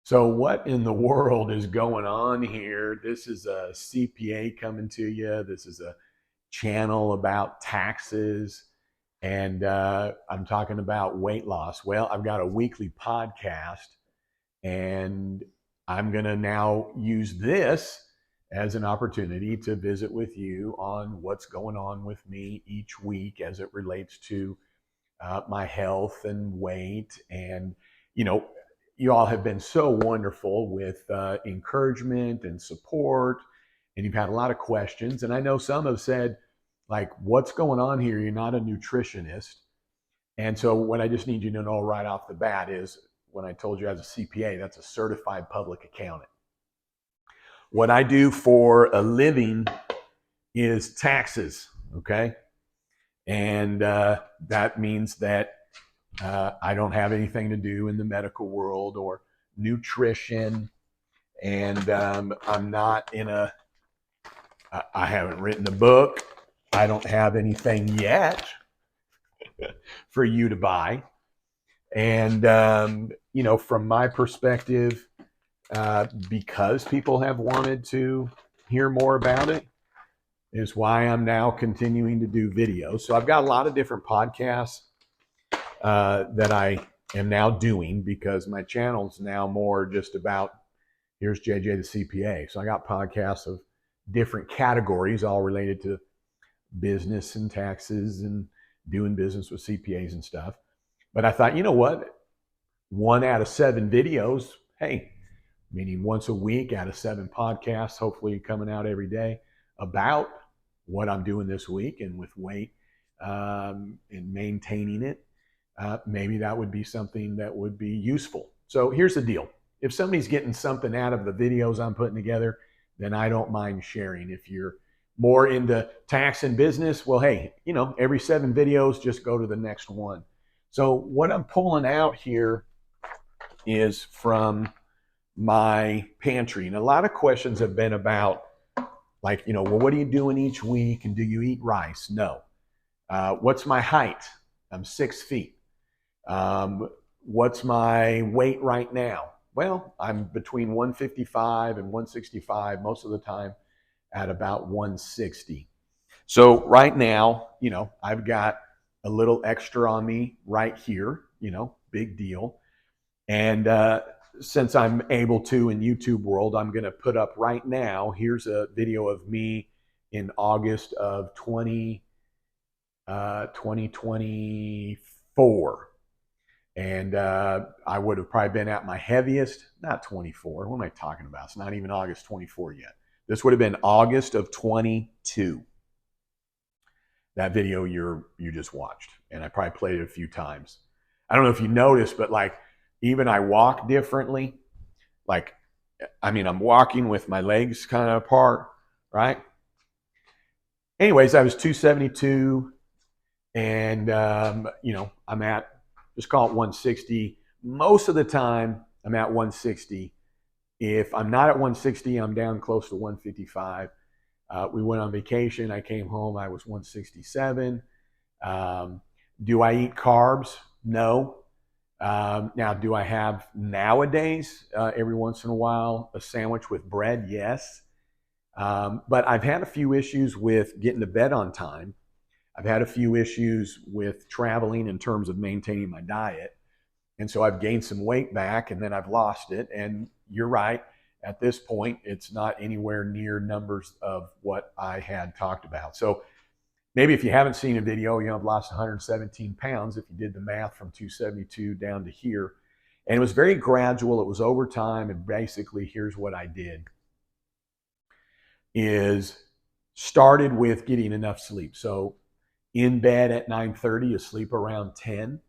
So, what in the world is going on here? This is a CPA coming to you. This is a channel about taxes, and I'm talking about weight loss. Well, I've got a weekly podcast, and I'm going to now use this as an opportunity to visit with you on what's going on with me each week as it relates to my health and weight. And, you know, you all have been so wonderful with encouragement and support. And you've had a lot of questions. And I know some have said, like, what's going on here? You're not a nutritionist. And so, what I just need you to know right off the bat is when I told you as a CPA, that's a certified public accountant. What I do for a living is taxes, okay? And that means that I don't have anything to do in the medical world or nutrition. And I'm not in I haven't written a book. I don't have anything yet for you to buy. And, from my perspective, because people have wanted to hear more about it, is why I'm now continuing to do videos. So I've got a lot of different podcasts that I am now doing because my channel's now more just about here's JJ the CPA. So I got podcasts of different categories, all related to business and taxes and doing business with CPAs and stuff. But I thought, you know what? 1 out of 7 videos, hey, meaning once a week out of 7 podcasts, hopefully coming out every day about what I'm doing this week and with weight and maintaining it. Maybe that would be something that would be useful. So here's the deal. If somebody's getting something out of the videos I'm putting together, then I don't mind sharing. If you're more into tax and business, well, hey, every 7 videos, just go to the next one. So what I'm pulling out here is from my pantry. And a lot of questions have been about, like, well, what are you doing each week? And do you eat rice? No. What's my height? I'm 6 feet. What's my weight right now? Well, I'm between 155 and 165 most of the time, at about 160. So right now, I've got a little extra on me right here, big deal. And since I'm able to in YouTube world, I'm going to put up right now, here's a video of me in August of 2024. And I would have probably been at my heaviest, not 24. What am I talking about? It's not even August 24 yet. This would have been August of 22. That video you just watched. And I probably played it a few times. I don't know if you noticed, but like, even I walk differently. Like, I'm walking with my legs kind of apart, right? Anyways, I was 272, and I'm at, just call it 160. Most of the time, I'm at 160. If I'm not at 160, I'm down close to 155. We went on vacation. I came home. I was 167. Do I eat carbs? No. Now, do I have nowadays, every once in a while, a sandwich with bread? Yes. But I've had a few issues with getting to bed on time. I've had a few issues with traveling in terms of maintaining my diet. And so I've gained some weight back, and then I've lost it. And you're right. At this point, it's not anywhere near numbers of what I had talked about. So maybe if you haven't seen a video, I've lost 117 pounds if you did the math from 272 down to here. And it was very gradual. It was over time. And basically, here's what I did is started with getting enough sleep. So in bed at 9:30, asleep around 10.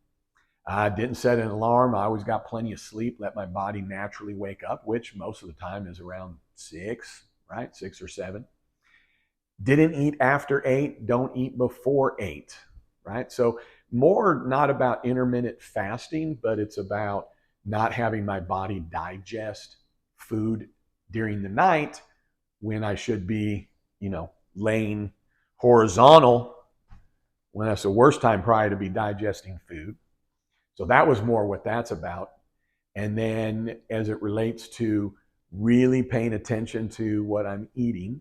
I didn't set an alarm. I always got plenty of sleep, let my body naturally wake up, which most of the time is around 6, right? 6 or 7. Didn't eat after 8, don't eat before 8, right? So more not about intermittent fasting, but it's about not having my body digest food during the night when I should be, laying horizontal, when that's the worst time probably to be digesting food. So that was more what that's about. And then as it relates to really paying attention to what I'm eating,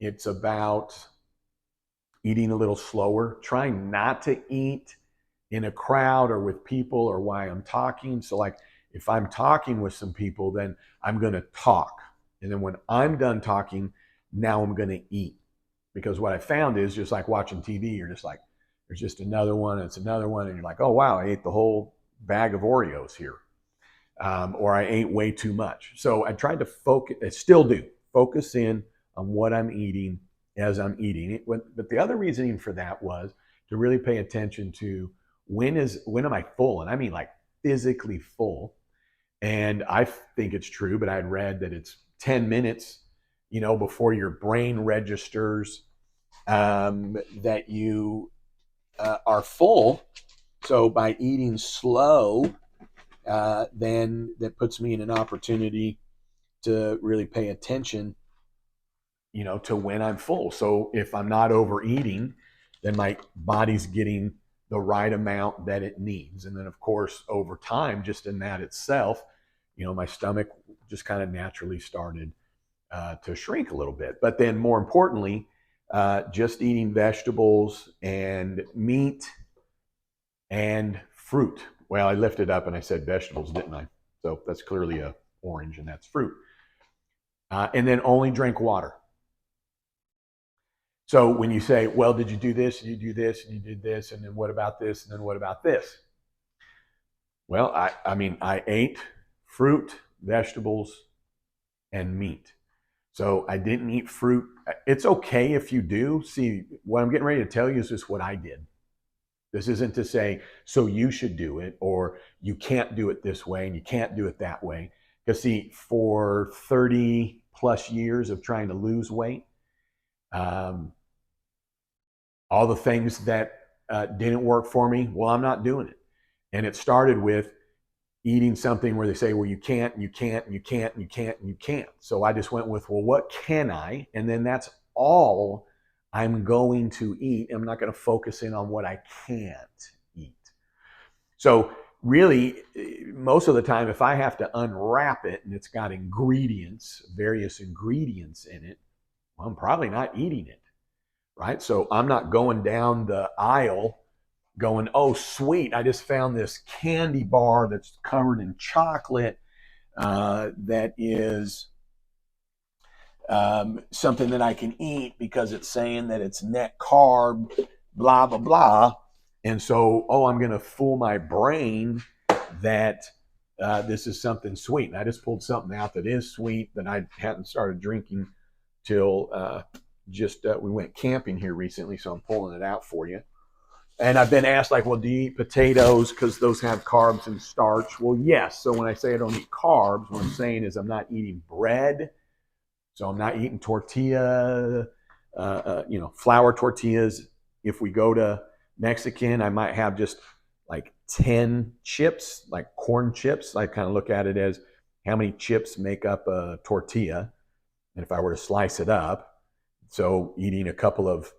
it's about eating a little slower, trying not to eat in a crowd or with people or while I'm talking. So, like, if I'm talking with some people, then I'm going to talk. And then when I'm done talking, now I'm going to eat. Because what I found is just like watching TV, you're just like, there's just another one, it's another one. And you're like, oh, wow, I ate the whole bag of Oreos here. Or I ate way too much. So I tried to focus, I still do, focus in on what I'm eating as I'm eating it. But the other reasoning for that was to really pay attention to when am I full? And I mean like physically full. And I think it's true, but I'd read that it's 10 minutes, before your brain registers that you are full. So by eating slow, then that puts me in an opportunity to really pay attention, to when I'm full. So if I'm not overeating, then my body's getting the right amount that it needs. And then, of course, over time, just in that itself, my stomach just kind of naturally started to shrink a little bit. But then, more importantly, just eating vegetables and meat and fruit. Well, I lifted up and I said vegetables, didn't I? So that's clearly a orange, and that's fruit. And then only drink water. So when you say, well, did you do this, and you do this, and you did this, and then what about this, and then what about this? Well, I ate fruit, vegetables, and meat. So I didn't eat fruit. It's okay if you do. See, what I'm getting ready to tell you is just what I did. This isn't to say, so you should do it, or you can't do it this way and you can't do it that way. Because, see, for 30 plus years of trying to lose weight, um, all the things that didn't work for me, well, I'm not doing it. And it started with eating something where they say, well, you can't, and you can't, and you can't, and you can't, and you can't. So I just went with, well, what can I? And then that's all I'm going to eat. I'm not going to focus in on what I can't eat. So really, most of the time, if I have to unwrap it and it's got ingredients, various ingredients in it, well, I'm probably not eating it, right? So I'm not going down the aisle going, oh, sweet, I just found this candy bar that's covered in chocolate that is something that I can eat because it's saying that it's net carb, blah, blah, blah. And so, I'm going to fool my brain that this is something sweet. And I just pulled something out that is sweet that I hadn't started drinking till we went camping here recently. So I'm pulling it out for you. And I've been asked, like, well, do you eat potatoes because those have carbs and starch? Well, yes. So when I say I don't eat carbs, what I'm saying is I'm not eating bread. So I'm not eating tortilla, flour tortillas. If we go to Mexican, I might have just like 10 chips, like corn chips. I kind of look at it as how many chips make up a tortilla. And if I were to slice it up, so eating a couple of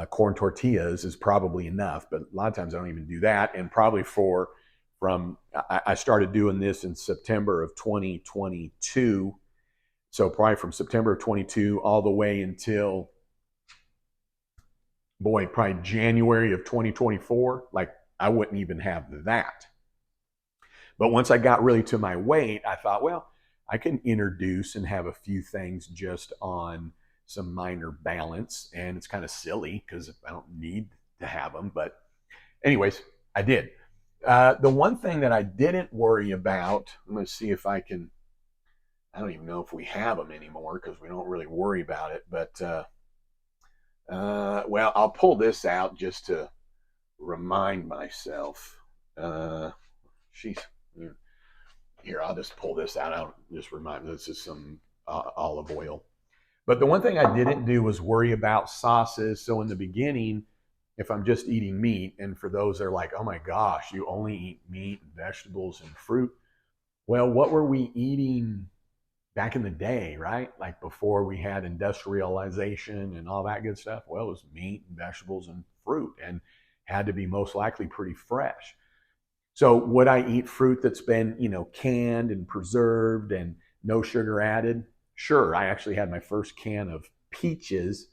corn tortillas is probably enough, but a lot of times I don't even do that. And probably I started doing this in September of 2022. So probably from September of 22 all the way until, probably January of 2024, like I wouldn't even have that. But once I got really to my weight, I thought, well, I can introduce and have a few things just on some minor balance. And it's kind of silly because I don't need to have them. But anyways, I did. The one thing that I didn't worry about, I'm going to see if I don't even know if we have them anymore because we don't really worry about it. But, well, I'll pull this out just to remind myself. Sheesh. Here, I'll just pull this out. I'll just remind me this is some olive oil. But the one thing I didn't do was worry about sauces. So in the beginning, if I'm just eating meat, and for those that are like, oh my gosh, you only eat meat, vegetables, and fruit. Well, what were we eating back in the day, right? Like before we had industrialization and all that good stuff. Well, it was meat and vegetables and fruit, and had to be most likely pretty fresh. So would I eat fruit that's been, canned and preserved and no sugar added? Sure. I actually had my first can of peaches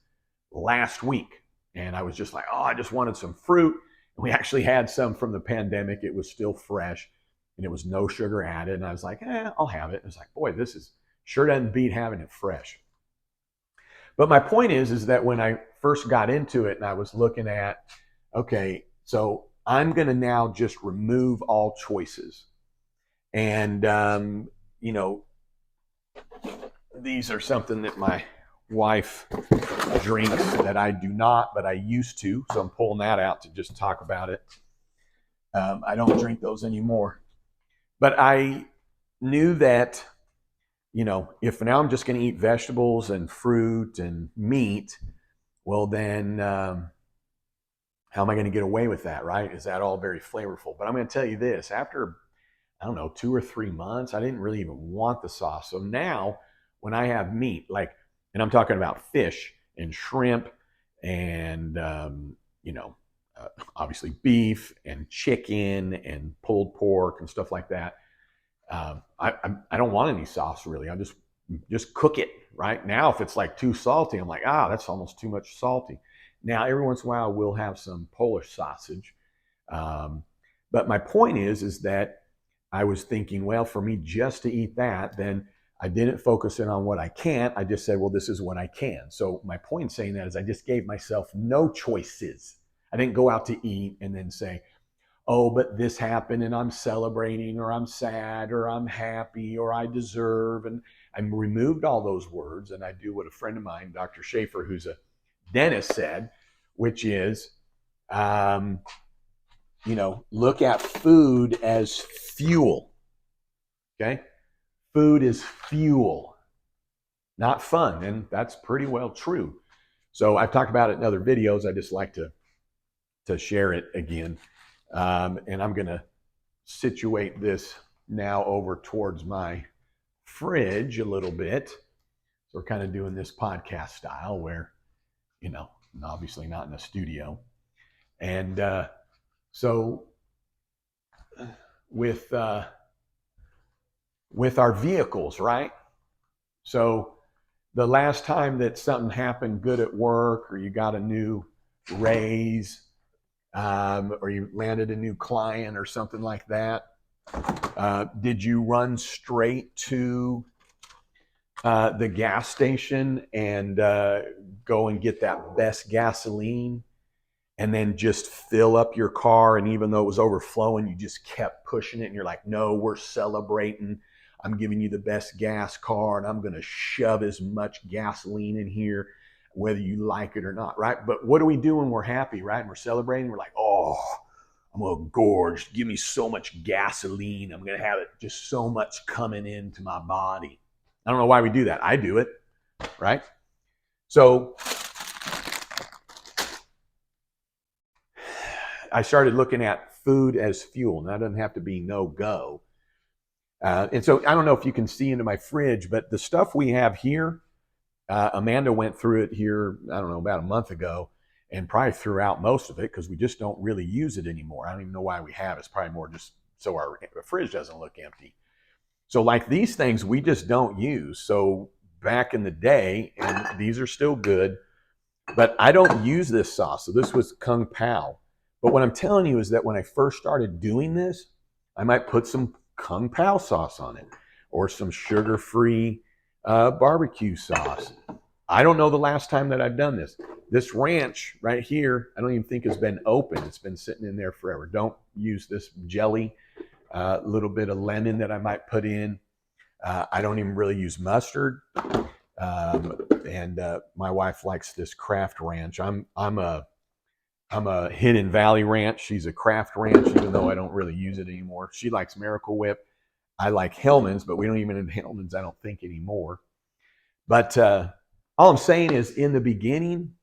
last week. And I was just like, oh, I just wanted some fruit. And we actually had some from the pandemic. It was still fresh and it was no sugar added. And I was like, I'll have it. And it's like, boy, this is sure doesn't beat having it fresh. But my point is that when I first got into it and I was looking at, okay, so I'm going to now just remove all choices. And, these are something that my wife drinks that I do not, but I used to. So I'm pulling that out to just talk about it. I don't drink those anymore. But I knew that, if now I'm just going to eat vegetables and fruit and meat, well, then how am I going to get away with that, right? Is that all very flavorful? But I'm going to tell you this, after, I don't know, 2 or 3 months, I didn't really even want the sauce. So now when I have meat, and I'm talking about fish and shrimp and, obviously beef and chicken and pulled pork and stuff like that, I don't want any sauce really. I just cook it right now. If it's like too salty, I'm like, that's almost too much salty. Now, every once in a while, we'll have some Polish sausage. But my point is that I was thinking, well, for me just to eat that, then I didn't focus in on what I can't. I just said, well, this is what I can. So my point in saying that is I just gave myself no choices. I didn't go out to eat and then say, oh, but this happened and I'm celebrating or I'm sad or I'm happy or I deserve. And I removed all those words and I do what a friend of mine, Dr. Schaefer, who's a dentist, said, which is, look at food as fuel. Okay? Food is fuel, not fun. And that's pretty well true. So I've talked about it in other videos. I just like to share it again. And I'm going to situate this now over towards my fridge a little bit. So we're kind of doing this podcast style where, obviously not in a studio. And so with our vehicles, right? So the last time that something happened good at work or you got a new raise, or you landed a new client or something like that, did you run straight to the gas station and go and get that best gasoline and then just fill up your car? And even though it was overflowing, you just kept pushing it and you're like, no, we're celebrating. I'm giving you the best gas car and I'm going to shove as much gasoline in here, whether you like it or not, right? But what do we do when we're happy, right? And we're celebrating. We're like, oh, I'm going to gorge. Give me so much gasoline. I'm going to have it just so much coming into my body. I don't know why we do that. I do it, right? So I started looking at food as fuel. Now, it doesn't have to be no-go. And so I don't know if you can see into my fridge, but the stuff we have here, Amanda went through it here, I don't know, about a month ago, and probably threw out most of it because we just don't really use it anymore. I don't even know why we have it. It's probably more just so our fridge doesn't look empty. So like these things we just don't use. So back in the day, and these are still good, but I don't use this sauce. So this was Kung Pao. But what I'm telling you is that when I first started doing this, I might put some Kung Pao sauce on it or some sugar-free barbecue sauce. I don't know the last time that I've done this. This ranch right here, I don't even think has been opened. It's been sitting in there forever. Don't use this jelly. A little bit of lemon that I might put in. I don't even really use mustard. And my wife likes this Kraft Ranch. I'm a Hidden Valley Ranch. She's a Kraft Ranch, even though I don't really use it anymore. She likes Miracle Whip. I like Hellman's, but we don't even have Hellman's, I don't think, anymore. But all I'm saying is, in the beginning,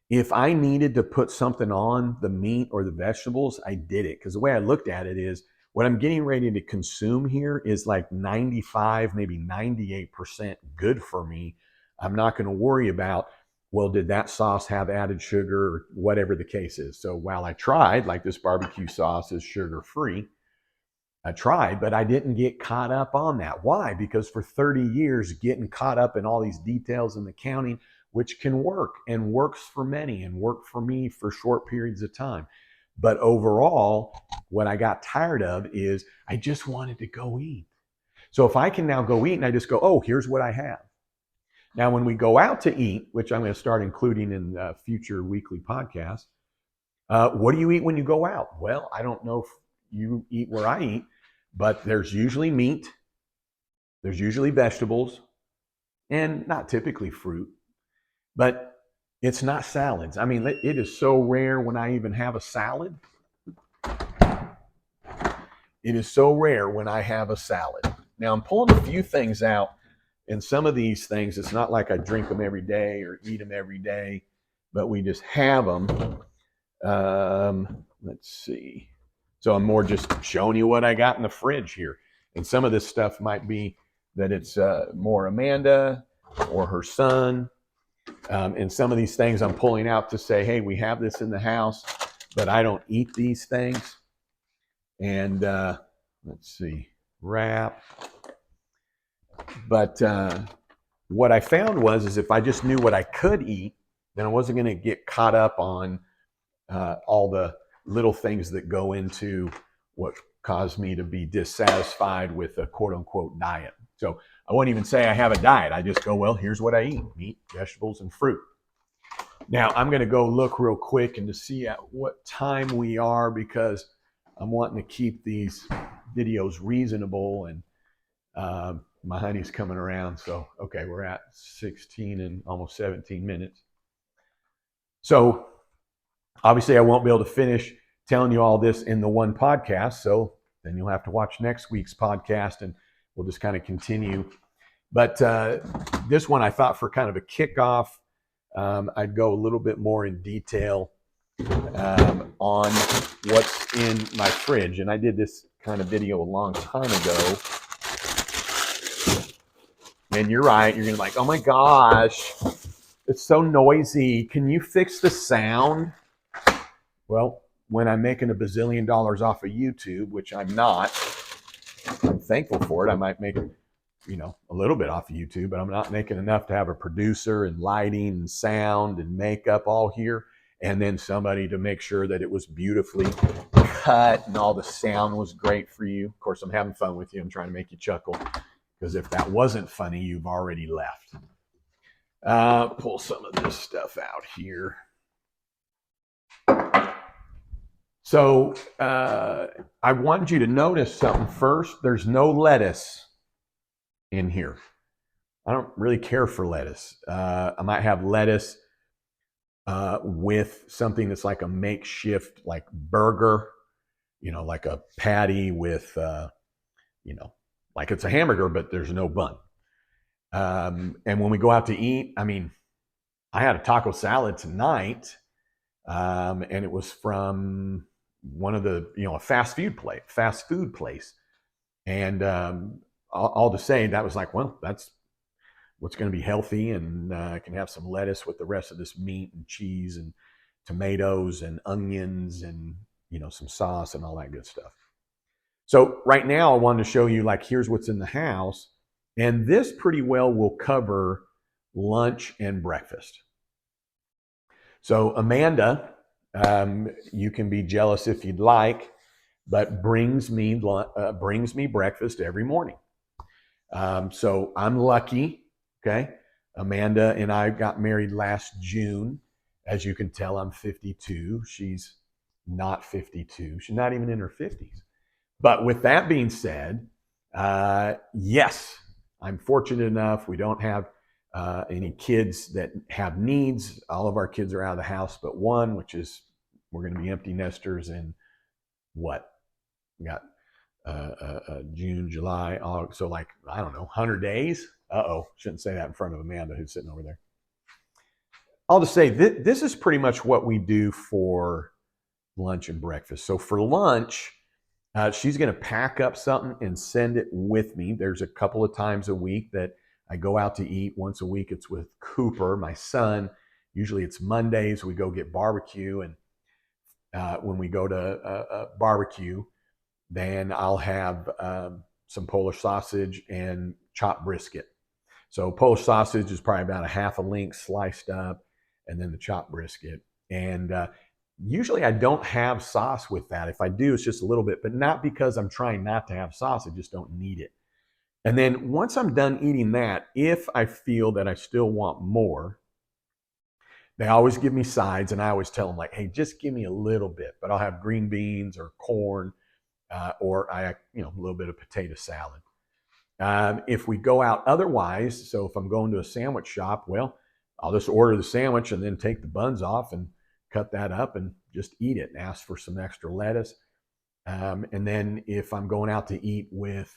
if I needed to put something on the meat or the vegetables, I did it. Because the way I looked at it is, what I'm getting ready to consume here is like 95, maybe 98% good for me. I'm not going to worry about Well, did that sauce have added sugar or whatever the case is? So while I tried, like this barbecue sauce is sugar free, I tried, but I didn't get caught up on that. Why? Because for 30 years, getting caught up in all these details in the counting, which can work and works for many and worked for me for short periods of time. But overall, what I got tired of is I just wanted to go eat. So if I can now go eat and I just go, oh, here's what I have. Now, when we go out to eat, which I'm going to start including in future weekly podcasts, what do you eat when you go out? Well, I don't know if you eat where I eat, but there's usually meat, there's usually vegetables, and not typically fruit, but it's not salads. I mean, it is so rare when I even have a salad. It is so rare when I have a salad. Now, I'm pulling a few things out, and some of these things, it's not like I drink them every day or eat them every day, but we just have them. Let's see. So I'm more just showing you what I got in the fridge here. And some of this stuff might be that it's more Amanda or her son. And some of these things I'm pulling out to say, hey, we have this in the house, but I don't eat these things. And let's see, wrap. But what I found is if I just knew what I could eat, then I wasn't going to get caught up on all the little things that go into what caused me to be dissatisfied with a quote unquote diet. So I won't even say I have a diet. I just go, well, here's what I eat: meat, vegetables, and fruit. Now I'm going to go look real quick and to see at what time we are, because I'm wanting to keep these videos reasonable, and my honey's coming around. So, okay, we're at 16 and almost 17 minutes. So obviously I won't be able to finish telling you all this in the one podcast. So then you'll have to watch next week's podcast and we'll just kind of continue. But this one I thought for kind of a kickoff, I'd go a little bit more in detail on what's in my fridge. And I did this kind of video a long time ago. And you're right, you're gonna be like, oh my gosh, it's so noisy. Can you fix the sound? Well, when I'm making $1 bazillion off of YouTube, which I'm not, I'm thankful for it. I might make, a little bit off of YouTube, but I'm not making enough to have a producer and lighting and sound and makeup all here. And then somebody to make sure that it was beautifully cut and all the sound was great for you. Of course, I'm having fun with you. I'm trying to make you chuckle, because if that wasn't funny, you've already left. Pull some of this stuff out here. So I wanted you to notice something first. There's no lettuce in here. I don't really care for lettuce. I might have lettuce with something that's like a makeshift, like burger, like a patty with, like it's a hamburger, but there's no bun. And when we go out to eat, I had a taco salad tonight, and it was from one of the, a fast food place. And all to say, that was like, well, that's what's going to be healthy, and I can have some lettuce with the rest of this meat and cheese and tomatoes and onions and, some sauce and all that good stuff. So right now I wanted to show you, like, here's what's in the house. And this pretty well will cover lunch and breakfast. So Amanda, you can be jealous if you'd like, but brings me breakfast every morning. So I'm lucky, okay? Amanda and I got married last June. As you can tell, I'm 52. She's not 52. She's not even in her 50s. But with that being said, yes, I'm fortunate enough. We don't have any kids that have needs. All of our kids are out of the house but one, which is, we're going to be empty nesters in what? We got June, July, August, so like, I don't know, 100 days? Shouldn't say that in front of Amanda, who's sitting over there. I'll just say this is pretty much what we do for lunch and breakfast. So for lunch, she's going to pack up something and send it with me. There's a couple of times a week that I go out to eat. Once a week, it's with Cooper, my son, Usually it's Mondays, we go get barbecue. And when we go to barbecue, then I'll have some Polish sausage and chopped brisket. So Polish sausage is probably about a half a link sliced up, and then the chopped brisket. And usually I don't have sauce with that. If I do, it's just a little bit, but not because I'm trying not to have sauce. I just don't need it. And then once I'm done eating that, if I feel that I still want more, they always give me sides, and I always tell them, like, hey, just give me a little bit, but I'll have green beans or corn, or a little bit of potato salad. If we go out otherwise, so if I'm going to a sandwich shop, well, I'll just order the sandwich and then take the buns off and cut that up and just eat it and ask for some extra lettuce. And then if I'm going out to eat with,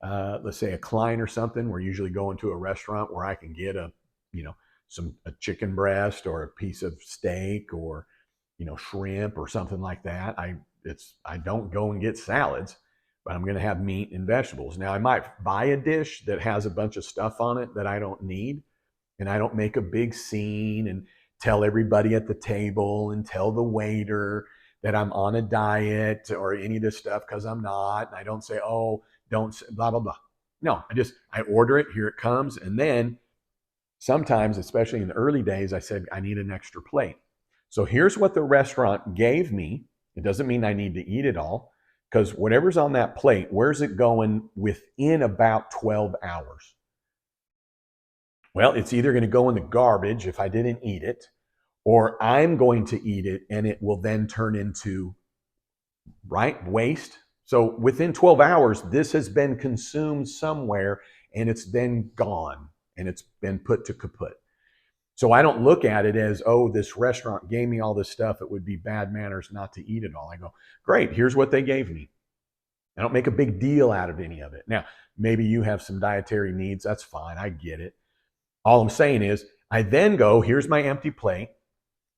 let's say, a client or something, we're usually going to a restaurant where I can get a chicken breast or a piece of steak or, shrimp or something like that. I don't go and get salads, but I'm going to have meat and vegetables. Now, I might buy a dish that has a bunch of stuff on it that I don't need, and I don't make a big scene and tell everybody at the table and tell the waiter that I'm on a diet or any of this stuff, because I'm not. And I don't say, oh, don't blah, blah, blah. No, I order it, here it comes. And then sometimes, especially in the early days, I said, I need an extra plate. So here's what the restaurant gave me. It doesn't mean I need to eat it all, because whatever's on that plate, where's it going within about 12 hours? Well, it's either going to go in the garbage if I didn't eat it, or I'm going to eat it and it will then turn into, waste. So within 12 hours, this has been consumed somewhere and it's then gone and it's been put to kaput. So I don't look at it as, oh, this restaurant gave me all this stuff, it would be bad manners not to eat it all. I go, great, here's what they gave me. I don't make a big deal out of any of it. Now, maybe you have some dietary needs. That's fine. I get it. All I'm saying is I then go, here's my empty plate.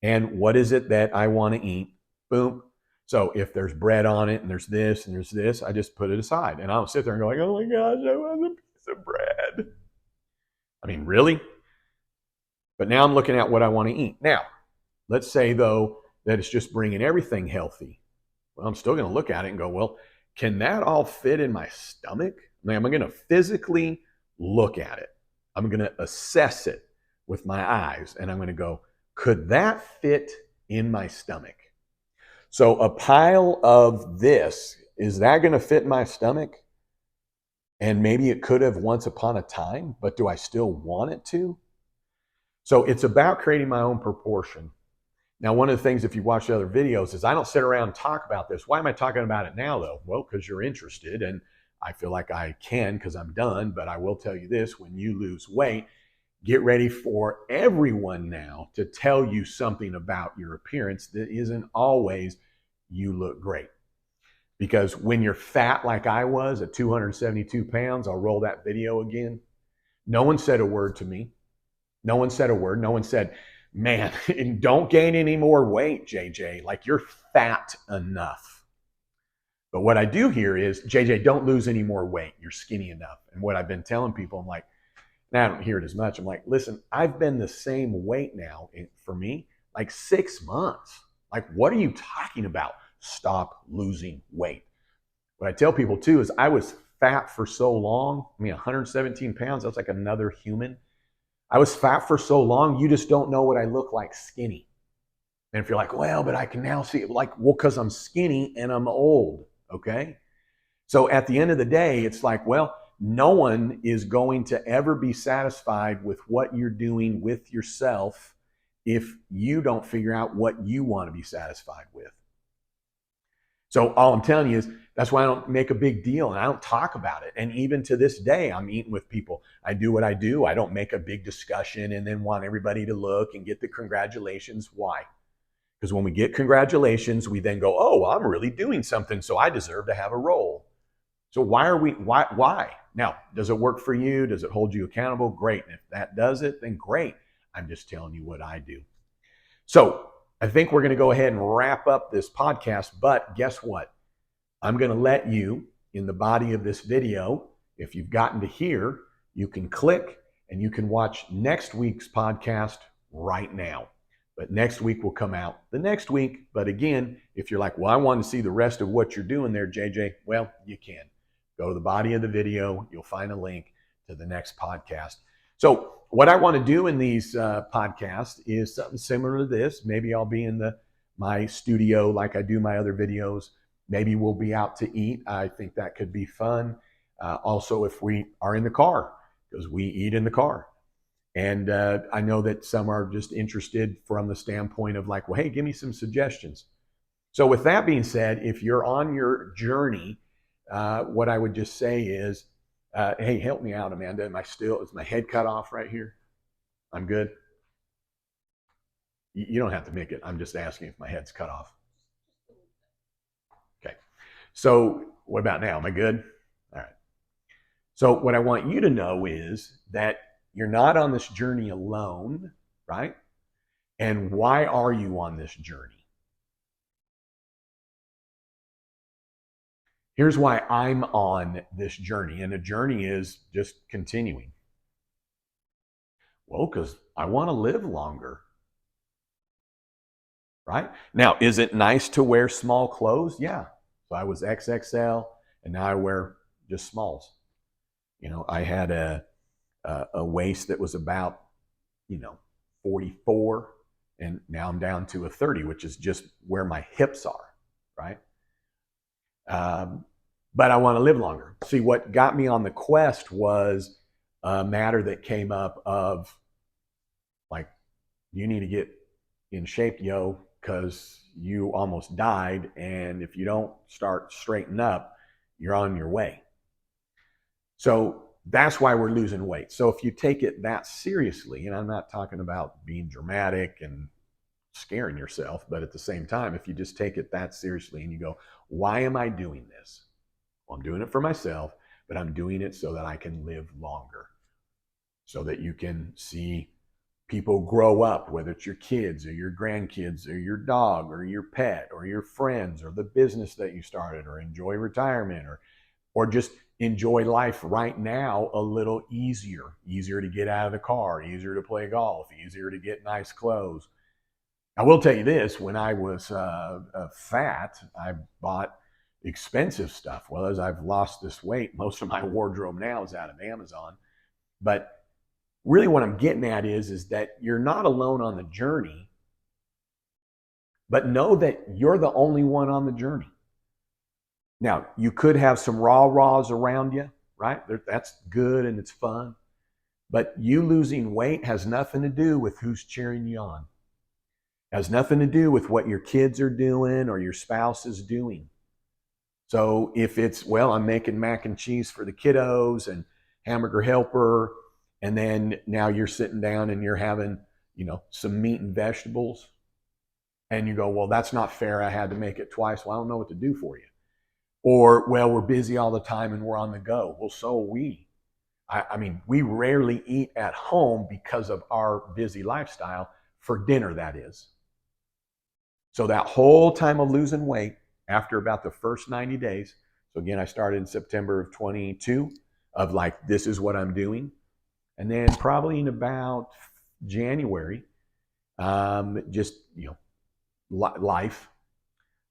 And what is it that I want to eat? Boom. So if there's bread on it and there's this, I just put it aside. And I don't sit there and go like, oh my gosh, I want a piece of bread. I mean, really? But now I'm looking at what I want to eat. Now, let's say, though, that it's just bringing everything healthy. Well, I'm still going to look at it and go, well, can that all fit in my stomach? Now, I'm going to physically look at it. I'm going to assess it with my eyes. And I'm going to go, could that fit in my stomach? So a pile of this, is that going to fit in my stomach? And maybe it could have once upon a time, but do I still want it to? So it's about creating my own proportion. Now, one of the things, if you watch the other videos, is I don't sit around and talk about this. Why am I talking about it now, though? Well, because you're interested, and I feel like I can because I'm done. But I will tell you this, when you lose weight, get ready for everyone now to tell you something about your appearance that isn't always you look great. Because when you're fat like I was at 272 pounds, I'll roll that video again. No one said a word to me. No one said a word. No one said, man, don't gain any more weight, JJ. Like, you're fat enough. But what I do hear is, JJ, don't lose any more weight. You're skinny enough. And what I've been telling people, I'm like, now I don't hear it as much. I'm like, listen, I've been the same weight now, for me, like 6 months. Like, what are you talking about? Stop losing weight. What I tell people too is I was fat for so long. 117 pounds, that's like another human. I was fat for so long, you just don't know what I look like skinny. And if you're like, well, but I can now see it, like, well, because I'm skinny and I'm old, okay? So at the end of the day, it's like, well, no one is going to ever be satisfied with what you're doing with yourself if you don't figure out what you want to be satisfied with. So all I'm telling you is that's why I don't make a big deal and I don't talk about it. And even to this day, I'm eating with people. I do what I do. I don't make a big discussion and then want everybody to look and get the congratulations. Why? Because when we get congratulations, we then go, oh, well, I'm really doing something, so I deserve to have a role. So why? Now, does it work for you? Does it hold you accountable? Great. And if that does it, then great. I'm just telling you what I do. So I think we're going to go ahead and wrap up this podcast, but guess what? I'm going to let you, in the body of this video, if you've gotten to here, you can click and you can watch next week's podcast right now. But next week will come out the next week. But again, if you're like, well, I want to see the rest of what you're doing there, JJ, well, you can. Go to the body of the video. You'll find a link to the next podcast. So what I want to do in these podcasts is something similar to this. Maybe I'll be in my studio like I do my other videos. Maybe we'll be out to eat. I think that could be fun. Also, if we are in the car, because we eat in the car. And I know that some are just interested from the standpoint of like, well, hey, give me some suggestions. So with that being said, if you're on your journey, what I would just say is, hey, help me out, Amanda. Is my head cut off right here? I'm good. You don't have to make it. I'm just asking if my head's cut off. Okay. So what about now? Am I good? All right. So what I want you to know is that you're not on this journey alone, right? And why are you on this journey? Here's why I'm on this journey. And the journey is just continuing. Well, because I want to live longer. Right? Now, is it nice to wear small clothes? Yeah. So I was XXL and now I wear just smalls. I had a waist that was about, 44, and now I'm down to a 30, which is just where my hips are, right? But I want to live longer. See, what got me on the quest was a matter that came up of like, you need to get in shape, yo, because you almost died. And if you don't start straightening up, you're on your way. So that's why we're losing weight. So if you take it that seriously, and I'm not talking about being dramatic and scaring yourself, but at the same time, if you just take it that seriously and you go, why am I doing this? Well, I'm doing it for myself, but I'm doing it so that I can live longer, so that you can see people grow up, whether it's your kids or your grandkids or your dog or your pet or your friends or the business that you started, or enjoy retirement, or just enjoy life right now a little easier to get out of the car, easier to play golf, easier to get nice clothes. I will tell you this, when I was fat, I bought expensive stuff. Well, as I've lost this weight, most of my wardrobe now is out of Amazon. But really what I'm getting at is that you're not alone on the journey, but know that you're the only one on the journey. Now, you could have some rah-rahs around you, right? That's good and it's fun. But you losing weight has nothing to do with who's cheering you on. It has nothing to do with what your kids are doing or your spouse is doing. So if it's, well, I'm making mac and cheese for the kiddos and hamburger helper, and then now you're sitting down and you're having, some meat and vegetables, and you go, well, that's not fair. I had to make it twice. Well, I don't know what to do for you. Or, well, we're busy all the time and we're on the go. Well, so are we. I mean, we rarely eat at home because of our busy lifestyle, for dinner, that is. So that whole time of losing weight, after about the first 90 days, so again, I started in September of 22, of like, this is what I'm doing. And then probably in about January, just, life,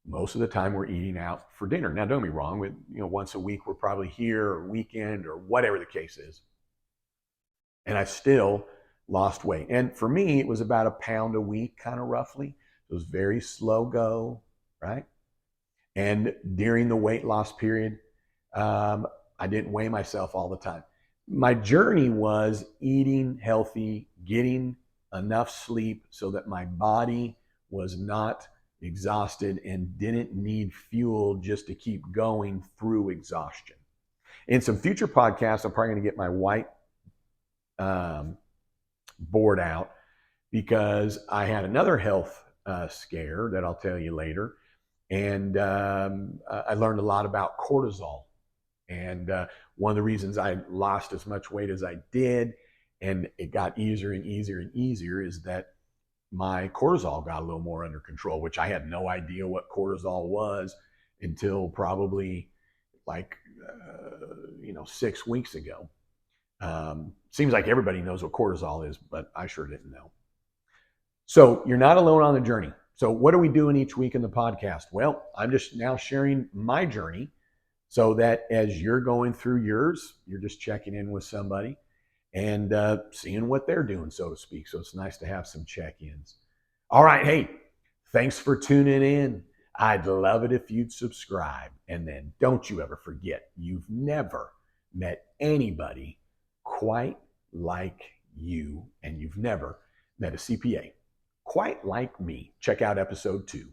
most of the time we're eating out for dinner. Now, don't be wrong, with, once a week we're probably here, or weekend, or whatever the case is. And I still lost weight. And for me, it was about a pound a week, kind of roughly. It was very slow go, right? And during the weight loss period, I didn't weigh myself all the time. My journey was eating healthy, getting enough sleep so that my body was not exhausted and didn't need fuel just to keep going through exhaustion. In some future podcasts, I'm probably going to get my white board out, because I had another health scare that I'll tell you later. And I learned a lot about cortisol. And one of the reasons I lost as much weight as I did, and it got easier and easier and easier, is that my cortisol got a little more under control, which I had no idea what cortisol was until probably like, 6 weeks ago. Seems like everybody knows what cortisol is, but I sure didn't know. So you're not alone on the journey. So what are we doing each week in the podcast? Well, I'm just now sharing my journey so that as you're going through yours, you're just checking in with somebody and seeing what they're doing, so to speak. So it's nice to have some check-ins. All right. Hey, thanks for tuning in. I'd love it if you'd subscribe. And then don't you ever forget, you've never met anybody quite like you, and you've never met a CPA quite like me. Check out episode 2.